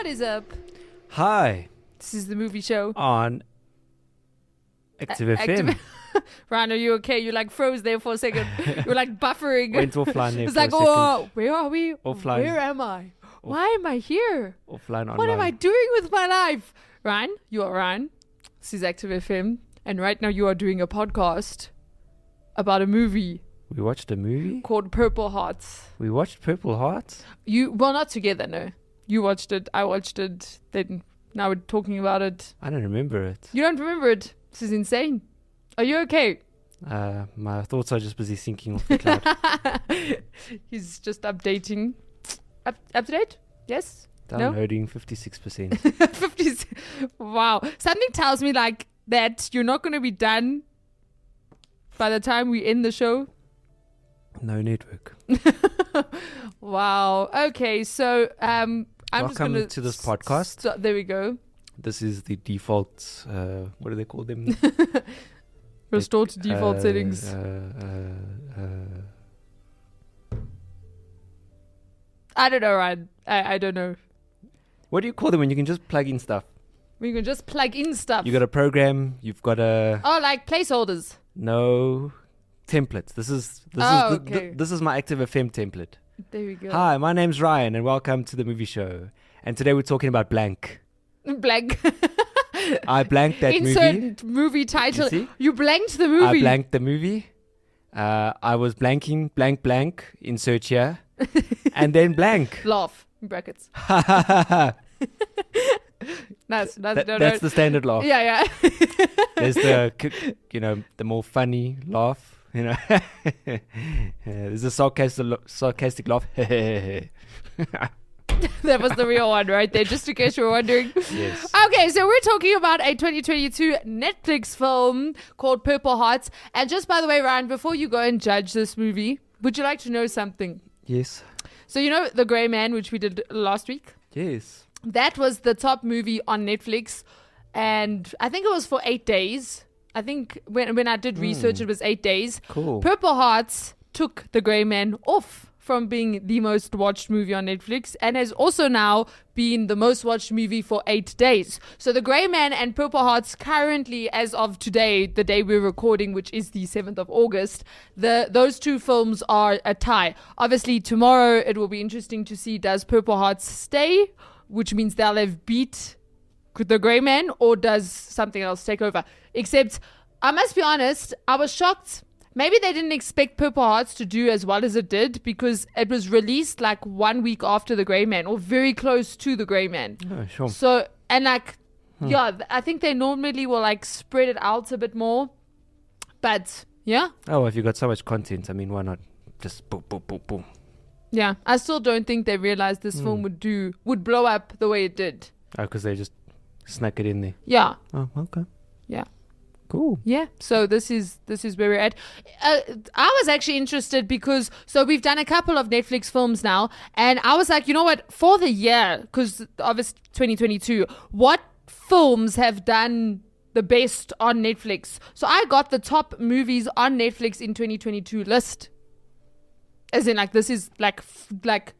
What is up? Hi. This is the movie show. On Active FM. Ryan, are you okay? You like froze there for a second. You're like buffering. Went offline there It's for like, a second. oh, where are we? Offline. Where am I? Why am I here? Offline, online. What am I doing with my life? Ryan, you are Ryan. This is Active FM. And right now you are doing a podcast about a movie We watched a movie? called Purple Hearts. We watched Purple Hearts? Well, not together, no. You watched it. I watched it. Then now we're talking about it. I don't remember it. You don't remember it. This is insane. Are you okay? My thoughts are just busy sinking off the cloud. He's just updating. Up to date? Yes? Downloading 56%. 50. Wow. Something tells me like that you're not going to be done by the time we end the show. No network. Wow. Okay, so I'm just Welcome going to this podcast. There we go. This is the default, what do they call them? Restore to default settings. I don't know, Ryan. I don't know. What do you call them when you can just plug in stuff? We can just plug in stuff. You got a program, you've got a... Oh, like placeholders. No, templates. This is okay. this is my Active FM template. There we go. Hi, my name's Ryan and welcome to the movie show. And today we're talking about blank. Blank. I blanked that Insert movie. movie title. You see? You blanked the movie. I blanked the movie. I was blanking, blank, insert here. And then blank. Laugh. In brackets. That's the standard laugh. Yeah. There's the more funny laugh. You know, there's a sarcastic laugh. That was the real one right there, just in case you were wondering. Yes. Okay, so we're talking about a 2022 Netflix film called Purple Hearts. And just by the way, Ryan, before you go and judge this movie, would you like to know something? Yes. So you know The Grey Man, which we did last week? Yes. That was the top movie on Netflix. And I think it was for 8 days. I think when I did research, it was 8 days. Cool. Purple Hearts took The Grey Man off from being the most watched movie on Netflix and has also now been the most watched movie for 8 days. So The Grey Man and Purple Hearts currently, as of today, the day we're recording, which is the 7th of August, those two films are a tie. Obviously, tomorrow it will be interesting to see, does Purple Hearts stay, which means they'll have beat The Grey Man, or does something else take over? Except, I must be honest, I was shocked. Maybe they didn't expect Purple Hearts to do as well as it did because it was released like 1 week after The Grey Man, or very close to The Grey Man. Oh, sure. So, and like, yeah, I think they normally will like spread it out a bit more. But, yeah. Oh, if you got so much content, I mean, why not just boom, boom, boom, boom? Yeah, I still don't think they realized this film would blow up the way it did. Oh, because they just snuck it in there. Yeah. Oh, okay. Yeah. Cool. Yeah, so this is where we're at. I was actually interested because, so we've done a couple of Netflix films now, and I was like, you know what, for the year, because obviously 2022, what films have done the best on Netflix? So I got the top movies on Netflix in 2022 list. As in, like, this is like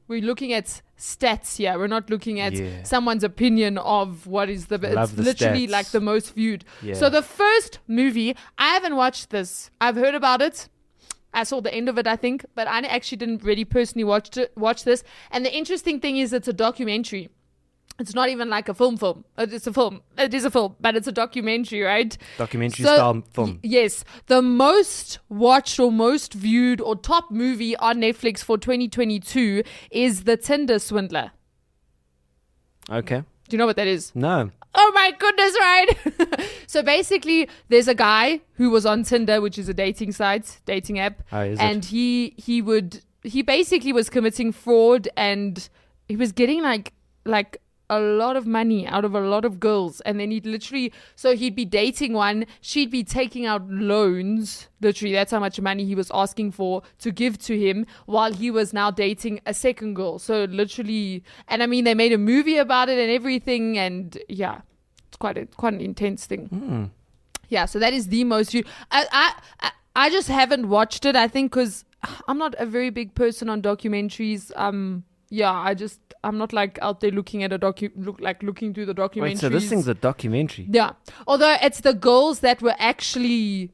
we're looking at stats here. We're not looking at someone's opinion of what is it's literally stats. like the most viewed. Yeah. So the first movie, I haven't watched this. I've heard about it. I saw the end of it, I think, but I actually didn't really personally watch this. And the interesting thing is it's a documentary. It's not even like a film. It's a film. It is a film, but it's a documentary, right? Documentary style film. Yes. The most watched or most viewed or top movie on Netflix for 2022 is The Tinder Swindler. Okay. Do you know what that is? No. Oh my goodness, right? So basically, there's a guy who was on Tinder, which is a dating app. Oh, is and it? he basically was committing fraud, and he was getting like a lot of money out of a lot of girls, and then he'd be dating one, she'd be taking out loans, literally that's how much money he was asking for to give to him, while he was now dating a second girl. So literally, and I mean, they made a movie about it and everything, and yeah, it's quite an intense thing. Yeah, so that is the most I just haven't watched it, I think, because I'm not a very big person on documentaries. Yeah, I'm not like out there looking at looking through the documentaries. Wait, so this thing's a documentary? Yeah. Although it's the girls that were actually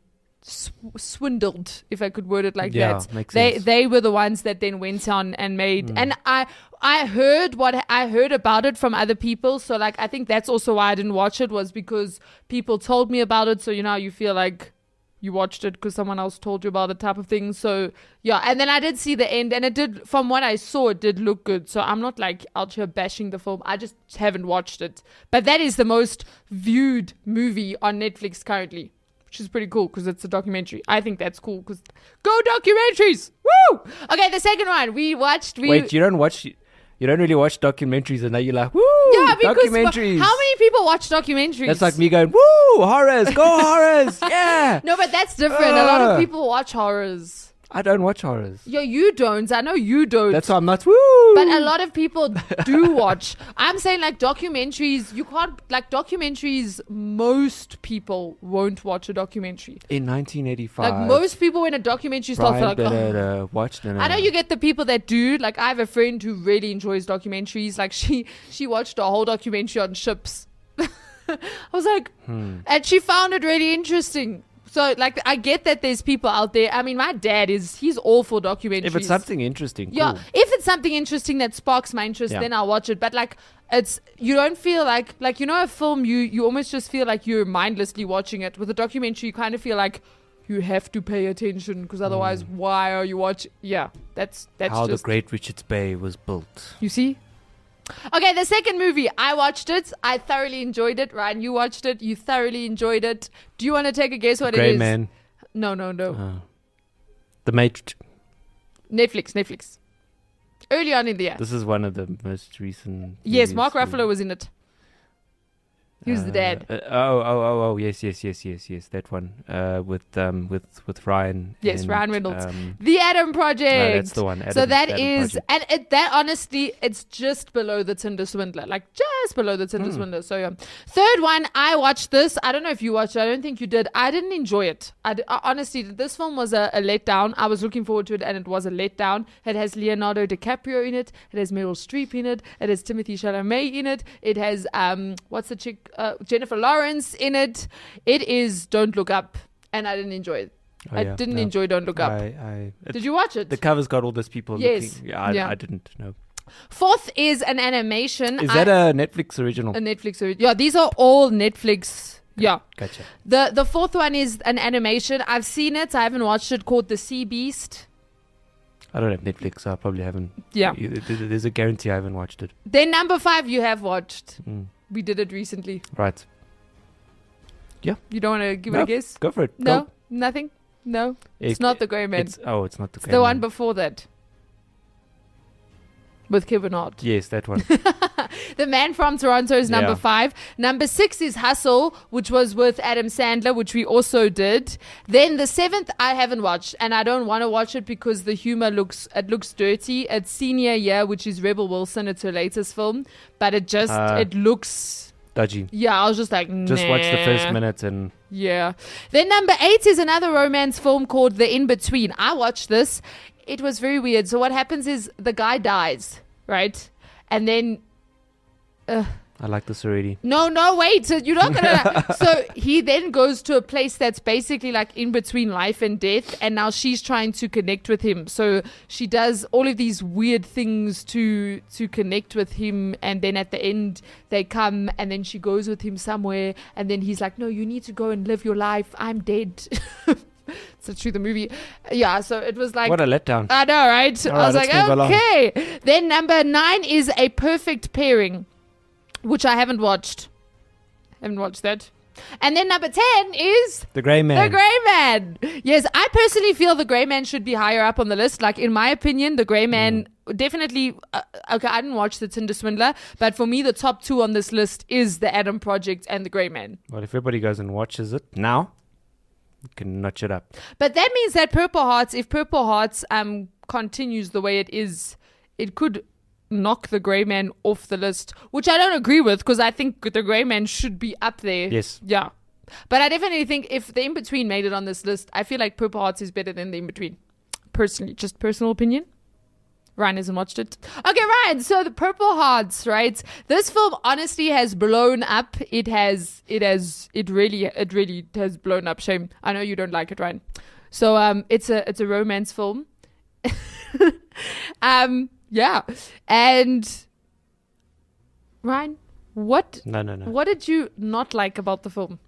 swindled, if I could word it like that. Makes sense. They were the ones that then went on and made. And I heard about it from other people. So like I think that's also why I didn't watch it, was because people told me about it. So you know you feel like you watched it because someone else told you about the type of thing. So yeah, and then I did see the end, and it did, from what I saw, it did look good. So I'm not like out here bashing the film. I just haven't watched it. But that is the most viewed movie on Netflix currently, which is pretty cool because it's a documentary. I think that's cool because go documentaries! Woo! Okay, the second one Wait, you don't really watch documentaries, and now you're like, woo! Yeah, because documentaries. how many people watch documentaries? That's like me going, woo! Horrors, go horrors, yeah! No, but that's different. A lot of people watch horrors. I don't watch horrors. Yeah, you don't. I know you don't. That's why I'm not, woo! But a lot of people do watch. I'm saying like documentaries, you can't, like documentaries, most people won't watch a documentary. In 1985. Like most people when a documentary starts, Brian they're like, watched it. I know you get the people that do. Like I have a friend who really enjoys documentaries. Like she watched a whole documentary on ships. I was like, and she found it really interesting. So, like, I get that there's people out there. I mean, my dad he's all for documentaries. If it's something interesting, yeah. cool. If it's something interesting that sparks my interest, then I'll watch it. But, like, you don't feel like, you know, a film, you almost just feel like you're mindlessly watching it. With a documentary, you kind of feel like you have to pay attention because otherwise, why are you watching? Yeah, that's how just, the Great Richards Bay was built. You see? Okay, the second movie, I watched it. I thoroughly enjoyed it. Ryan, you watched it. You thoroughly enjoyed it. Do you want to take a guess what it is? Grey Man. No. The Matrix. Netflix. Early on in the year. This is one of the most recent. Yes, movies. Mark Ruffalo was in it. He was the dad. Yes, that one. With Ryan. Yes, and, Ryan Reynolds. The Adam Project. No, that's the one. So that Adam is, Project. and that honestly, it's just below the Tinder Swindler, like just below the Tinder Swindler. So yeah. Third one, I watched this. I don't know if you watched it. I don't think you did. I didn't enjoy it. Honestly, this film was a letdown. I was looking forward to it, and it was a letdown. It has Leonardo DiCaprio in it. It has Meryl Streep in it. It has Timothée Chalamet in it. It has what's the chick? Jennifer Lawrence in it. It is Don't Look Up, and I didn't enjoy it. I didn't enjoy Don't Look Up. Did you watch it? The cover's got all those people yes. looking. I didn't know. Fourth is an animation. Is that a Netflix original? A Netflix original. Yeah, these are all Netflix. Yeah. Gotcha. The fourth one is an animation. I've seen it. I haven't watched it, called The Sea Beast. I don't have Netflix, so I probably haven't. Yeah. There's a guarantee I haven't watched it. Then number 5 you have watched. We did it recently. Right. Yeah. You don't want to give it a guess? Go for it. No? Go. Nothing? No? It's not The Grey Man. It's not The Grey Man. It's the one before that. With Kevin Hart. Yes, that one. The Man from Toronto is number 5. Number 6 is Hustle, which was with Adam Sandler, which we also did. Then the 7th I haven't watched, and I don't want to watch it because the humor looks dirty. It's Senior Year, which is Rebel Wilson. It's her latest film, but it looks dodgy. Yeah, I was just like, just watch the first minute and yeah. Then number 8 is another romance film called The In-Between. I watched this. It was very weird. So what happens is the guy dies, right? And then I like this already. No, wait. You're not gonna. So he then goes to a place that's basically like in between life and death, and now she's trying to connect with him. So she does all of these weird things to connect with him, and then at the end they come, and then she goes with him somewhere, and then he's like, "No, you need to go and live your life. I'm dead." It's actually the movie. Yeah, so it was like, what a letdown. I know, right? I was like, okay. Then number 9 is A Perfect Pairing, which I haven't watched. Haven't watched that. And then number 10 is The Grey Man. The Grey Man. Yes, I personally feel The Grey Man should be higher up on the list. Like, in my opinion, The Grey Man definitely... okay, I didn't watch The Tinder Swindler, but for me, the top 2 on this list is The Adam Project and The Grey Man. Well, if everybody goes and watches it now, you can notch it up. But that means that if Purple Hearts continues the way it is, it could knock The Grey Man off the list, which I don't agree with, because I think The Grey Man should be up there. Yes. Yeah. But I definitely think if The In-Between made it on this list, I feel like Purple Hearts is better than The In-Between. Personally, just personal opinion. Ryan hasn't watched it. Okay, Ryan. So the Purple Hearts, right? This film honestly has blown up. It really has blown up. Shame. I know you don't like it, Ryan. So it's a romance film. Yeah. And Ryan, what? No. What did you not like about the film?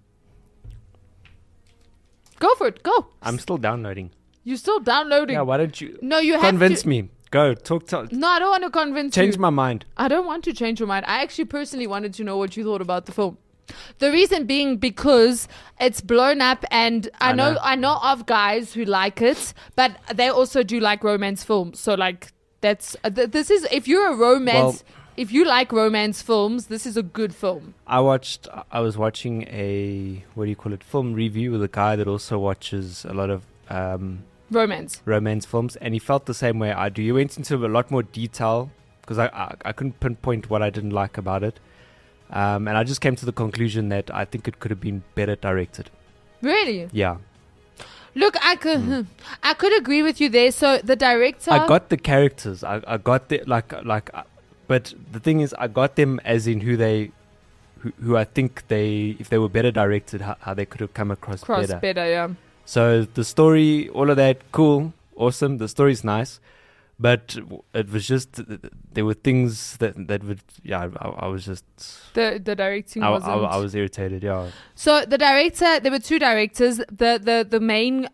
Go for it. Go. I'm still downloading. You're still downloading. Yeah, why don't you? No, you have convince to. me. Go talk. No, I don't want to convince you. Change my mind. I don't want to change your mind. I actually personally wanted to know what you thought about the film. The reason being because it's blown up, and I know of guys who like it, but they also do like romance films. So like this is, if you're a romance, if you like romance films, this is a good film. I was watching a film review with a guy that also watches a lot of romance films, and he felt the same way I do. He went into a lot more detail because I couldn't pinpoint what I didn't like about it. And I just came to the conclusion that I think it could have been better directed. Really? Yeah. Look, I could agree with you there. So the director, I got the characters. I got the but the thing is, I got them as in who I think if they were better directed, how they could have come across better. Yeah. So the story, all of that, cool, awesome. The story's nice. But it was just, there were things that would, I was just... The directing wasn't... I was irritated, yeah. So the director, there were two directors. The main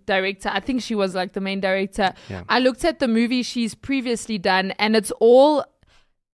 director, I think she was like the main director. Yeah. I looked at the movie she's previously done, and it's all